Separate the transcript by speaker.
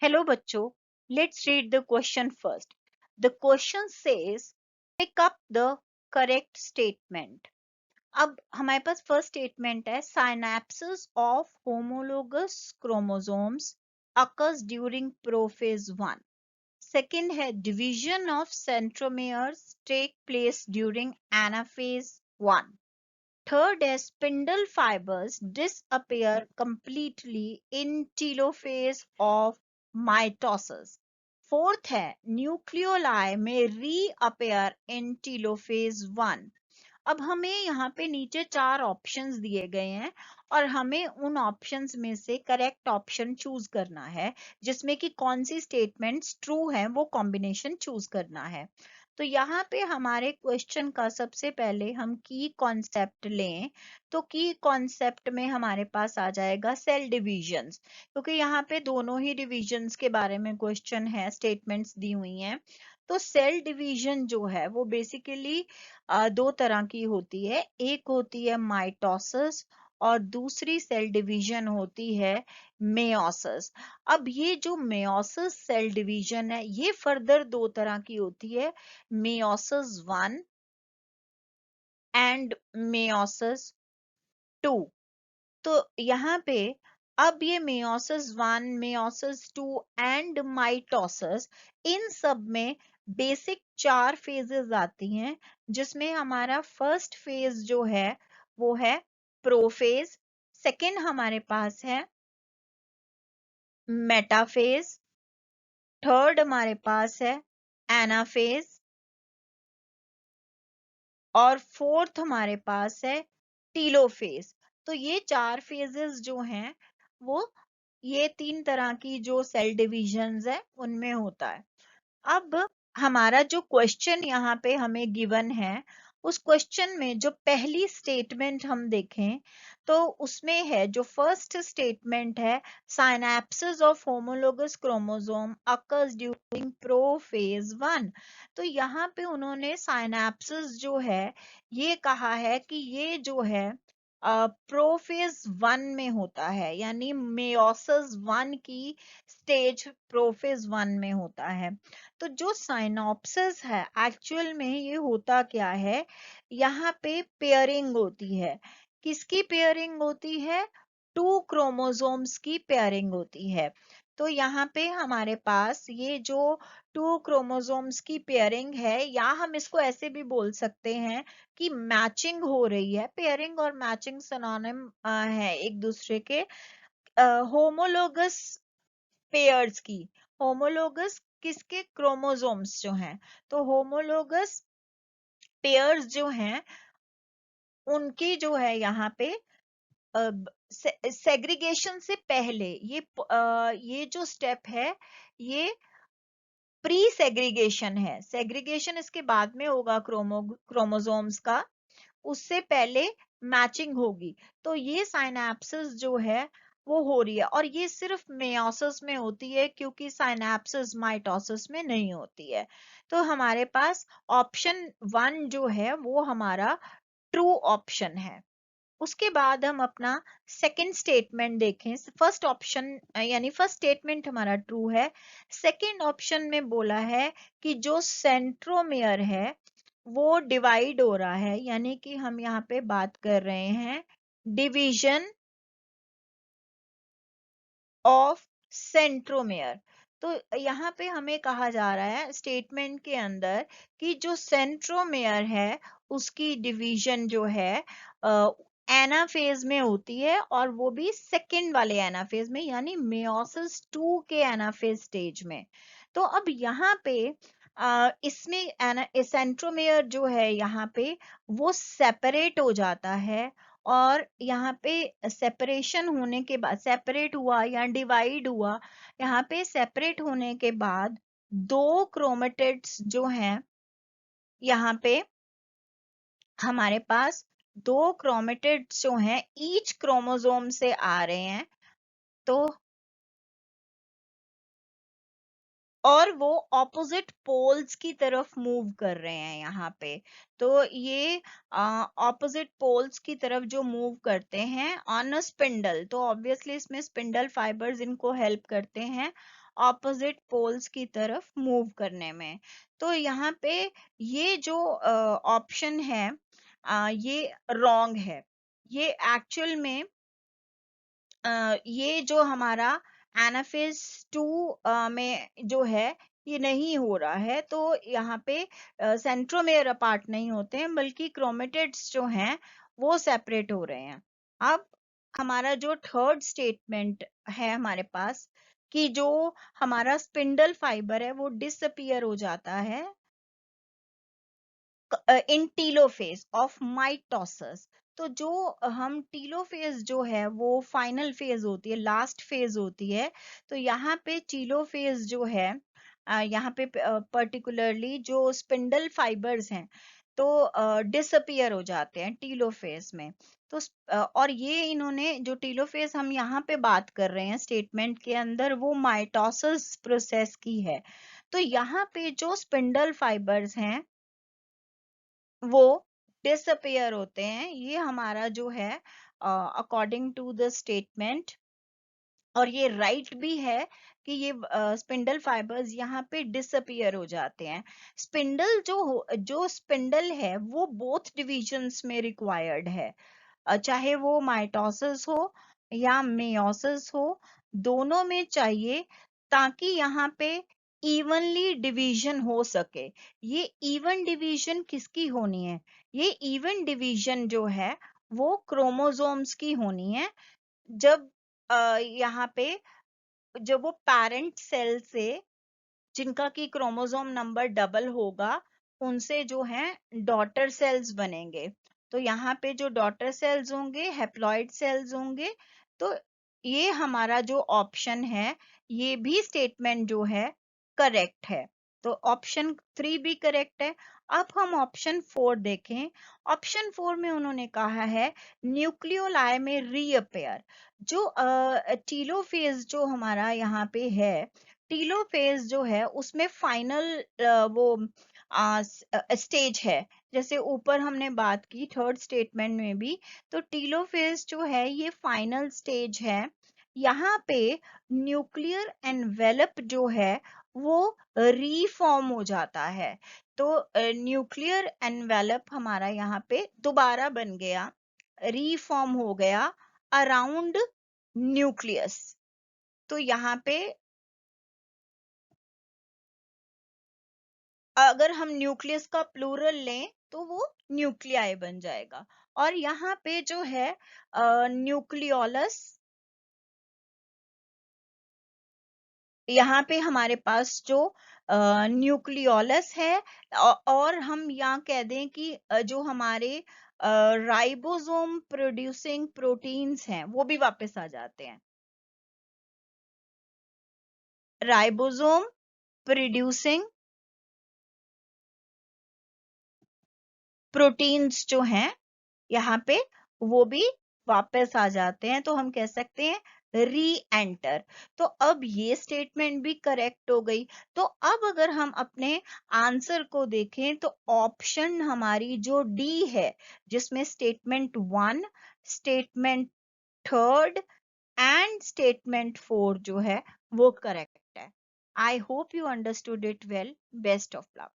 Speaker 1: Hello बच्चों, let's read the question first. The question says, pick up the correct statement. अब हमारे पास first statement है synapses of homologous chromosomes occurs during prophase 1. Second है division of centromeres take place during anaphase 1. Third is spindle fibers disappear completely in telophase of mitosis. Fourth है nucleoli may reappear in telophase 1. अब हमें यहाँ पे नीचे 4 options दिए गए हैं और हमें उन ऑप्शंस में से करेक्ट ऑप्शन चूज करना है जिसमें कि कौन सी स्टेटमेंट्स ट्रू है वो कॉम्बिनेशन चूज करना है। तो यहाँ पे हमारे क्वेश्चन का सबसे पहले हम की कॉन्सेप्ट लें तो की कॉन्सेप्ट में हमारे पास आ जाएगा सेल डिविजन्स, क्योंकि यहाँ पे दोनों ही डिविजन्स के बारे में क्वेश्चन है, स्टेटमेंट्स दी हुई हैं। तो सेल डिवीजन जो है वो बेसिकली दो तरह की होती है, एक होती है माइटोसिस और दूसरी सेल डिवीजन होती है मेयोसिस। अब ये जो मेयोसिस सेल डिवीजन है ये फर्दर दो तरह की होती है, मेयोसिस 1 एंड मेयोसिस 2। तो यहाँ पे अब ये मेयोसिस 1, मेयोसिस 2 एंड माइटोसिस, इन सब में बेसिक 4 फेजेस आती हैं, जिसमें हमारा फर्स्ट फेज जो है वो है प्रोफेज, सेकेंड हमारे पास है मेटाफेज, थर्ड हमारे पास है एनाफेज और फोर्थ हमारे पास है टीलोफेज। तो ये 4 फेजेस जो हैं वो ये 3 तरह की जो सेल डिविजन्स है उनमें होता है। अब हमारा जो क्वेश्चन यहाँ पे हमें गिवन है उस क्वेश्चन में जो पहली स्टेटमेंट हम देखें तो उसमें है, जो फर्स्ट स्टेटमेंट है, synapses of homologous chromosome occurs during prophase 1। तो यहाँ पे उन्होंने साइनैप्सेस जो है ये कहा है कि ये जो है प्रोफेज 1 में होता है, यानी मेयोसिस 1 की स्टेज प्रोफेज 1 में होता है। तो जो साइनॉप्सिस है एक्चुअल में ये होता क्या है, यहाँ पे पेयरिंग होती है। किसकी पेयरिंग होती है? 2 क्रोमोसोम्स की पेयरिंग होती है। तो यहाँ पे हमारे पास ये जो 2 क्रोमोसोम्स की पेयरिंग है, या हम इसको ऐसे भी बोल सकते हैं कि मैचिंग हो रही है। पेयरिंग और मैचिंग सिनोनिम है एक दूसरे के। होमोलोगस पेयर्स की, होमोलोगस किसके? क्रोमोसोम्स जो हैं। तो होमोलोगस पेयर्स जो हैं उनकी जो है यहाँ पे सेग्रीगेशन से पहले ये जो स्टेप है ये प्री सेग्रीगेशन है। सेग्रीगेशन इसके बाद में होगा क्रोमोसोम्स का, उससे पहले मैचिंग होगी। तो ये साइनैप्सिस जो है वो हो रही है और ये सिर्फ मेयोसिस में होती है, क्योंकि साइनैप्सिस माइटोसिस में नहीं होती है। तो हमारे पास ऑप्शन 1 जो है वो हमारा ट्रू ऑप्शन है। उसके बाद हम अपना सेकंड स्टेटमेंट देखें। फर्स्ट ऑप्शन यानी फर्स्ट स्टेटमेंट हमारा ट्रू है। सेकंड ऑप्शन में बोला है कि जो सेंट्रोमेयर है वो डिवाइड हो रहा है, यानी कि हम यहाँ पे बात कर रहे हैं डिवीजन ऑफ सेंट्रोमेयर। तो यहाँ पे हमें कहा जा रहा है स्टेटमेंट के अंदर कि जो सेंट्रोमेयर है उसकी डिवीजन जो है एनाफेज में होती है, और वो भी सेकेंड वाले एनाफेज में, यानी मेयोसिस 2 के एनाफेज स्टेज में। तो अब यहाँ पे इसमें सेंट्रोमेयर जो है यहाँ पे वो सेपरेट हो जाता है, और यहाँ पे सेपरेशन होने के बाद, सेपरेट हुआ या डिवाइड हुआ, यहाँ पे सेपरेट होने के बाद 2 क्रोमेटिड्स जो हैं यहाँ पे हमारे पास 2 क्रोमेटिड्स जो हैं ईच क्रोमोसोम से आ रहे हैं। तो और वो ऑपोजिट पोल्स की तरफ मूव कर रहे हैं यहाँ पे। तो ये ऑपोजिट पोल्स की तरफ जो मूव करते हैं ऑन अ स्पिंडल, तो ऑब्वियसली इसमें स्पिंडल फाइबर्स इनको हेल्प करते हैं ऑपोजिट पोल्स की तरफ मूव करने में। तो यहाँ पे ये जो ऑप्शन है ये रॉन्ग है। ये एक्चुअल में ये जो हमारा एनाफेज 2 में जो है ये नहीं हो रहा है। तो यहाँ पे सेंट्रोमेयर अपार्ट नहीं होते हैं, बल्कि क्रोमेटिड्स जो हैं वो सेपरेट हो रहे हैं। अब हमारा जो थर्ड स्टेटमेंट है हमारे पास, कि जो हमारा स्पिंडल फाइबर है वो डिसअपियर हो जाता है इन टीलोफेज ऑफ माइटोसिस। तो जो हम टीलोफेज जो है वो फाइनल फेज होती है, लास्ट फेज होती है। तो यहाँ पे टीलोफेज जो है यहाँ पे पर्टिकुलरली जो स्पिंडल फाइबर्स हैं तो डिसअपियर हो जाते हैं टीलोफेज में। तो और ये इन्होंने जो टीलोफेज हम यहाँ पे बात कर रहे हैं स्टेटमेंट के अंदर, वो माइटोसिस प्रोसेस की है। तो यहाँ पे जो स्पिंडल फाइबर्स हैं वो डिसअपियर होते हैं। ये हमारा जो है अकॉर्डिंग टू द स्टेटमेंट, और ये राइट भी है कि ये स्पिंडल फाइबर्स यहाँ पे डिसअपियर हो जाते हैं। स्पिंडल जो स्पिंडल है वो बोथ डिविजन्स में रिक्वायर्ड है, चाहे वो माइटोसिस हो या मेयोसिस हो, दोनों में चाहिए, ताकि यहाँ पे इवनली डिवीजन हो सके। ये इवन डिवीजन किसकी होनी है? ये इवन डिवीजन जो है वो क्रोमोसोम्स की होनी है। जब यहाँ पे जब वो पेरेंट सेल से जिनका की क्रोमोसोम नंबर डबल होगा, उनसे जो है डॉटर सेल्स बनेंगे। तो यहाँ पे जो डॉटर सेल्स होंगे हैप्लॉइड सेल्स होंगे। तो ये हमारा जो ऑप्शन है ये भी स्टेटमेंट जो है करेक्ट है। तो ऑप्शन 3 भी करेक्ट है। अब हम ऑप्शन 4 देखें। ऑप्शन 4 में उन्होंने कहा है न्यूक्लियोलाई में रीअपेयर। जो टीलोफेज जो हमारा यहाँ पे है, टीलोफेज जो है उसमें फाइनल वो स्टेज है। जैसे ऊपर हमने बात की थर्ड स्टेटमेंट में भी, तो टीलोफेज जो है ये फाइनल स्टेज है। यहाँ पे न्यूक्लियर एनवेलप जो है वो रीफॉर्म हो जाता है। तो न्यूक्लियर एनवेलप हमारा यहाँ पे दोबारा बन गया, रीफॉर्म हो गया अराउंड न्यूक्लियस। तो यहाँ पे अगर हम न्यूक्लियस का प्लूरल लें तो वो न्यूक्लियाई बन जाएगा। और यहाँ पे जो है न्यूक्लियोलस, यहाँ पे हमारे पास जो न्यूक्लियोलस है, और हम यहाँ कह दें कि जो हमारे राइबोसोम प्रोड्यूसिंग प्रोटीन्स हैं वो भी वापस आ जाते हैं। राइबोसोम प्रोड्यूसिंग प्रोटीन्स जो हैं यहाँ पे वो भी वापस आ जाते हैं। तो हम कह सकते हैं री एंटर। तो अब ये स्टेटमेंट भी करेक्ट हो गई। तो अब अगर हम अपने आंसर को देखें तो ऑप्शन हमारी जो डी है, जिसमें statement 1, statement third and statement 4 जो है वो करेक्ट है। I hope you understood it well. Best of luck.